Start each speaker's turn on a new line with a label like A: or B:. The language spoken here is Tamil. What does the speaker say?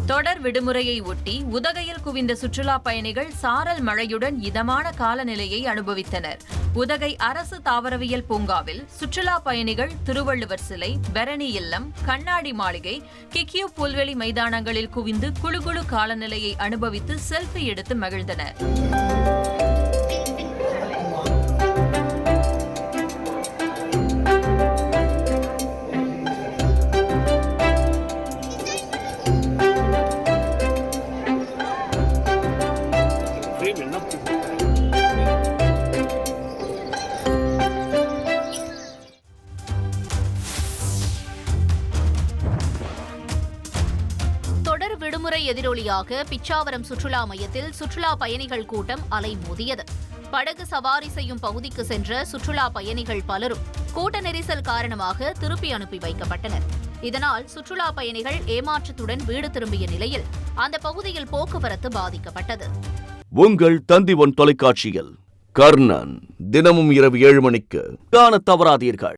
A: தொடர் விடுமுறையை ஒட்டி உதகையில் குவிந்த சுற்றுலா பயணிகள் சாரல் மழையுடன் இதமான காலநிலையை அனுபவித்தனர். உதகை அரசு தாவரவியல் பூங்காவில் சுற்றுலா பயணிகள் திருவள்ளுவர் சிலை, பெரணி இல்லம், கண்ணாடி மாளிகை, கிக்கியூ புல்வெளி மைதானங்களில் குவிந்து குளுகுளு காலநிலையை அனுபவித்து செல்ஃபி எடுத்து மகிழ்ந்தனர்.
B: தொடர் விடுமுறை எதிரொலியாக பிச்சாவரம் சுற்றுலா மையத்தில் சுற்றுலா பயணிகள் கூட்டம் அலைமோதியது. படகு சவாரி செய்யும் பகுதிக்கு சென்ற சுற்றுலா பயணிகள் பலரும் கூட்ட நெரிசல் காரணமாக திருப்பி அனுப்பி வைக்கப்பட்டனர். இதனால் சுற்றுலா பயணிகள் ஏமாற்றத்துடன் வீடு திரும்பிய நிலையில் அந்த பகுதியில் போக்குவரத்து பாதிக்கப்பட்டது.
C: உங்கள் தந்தி ஒன் தொலைக்காட்சியில் கர்ணன் தினமும் இரவு 7 மணிக்கு காணத் தவறாதீர்கள்.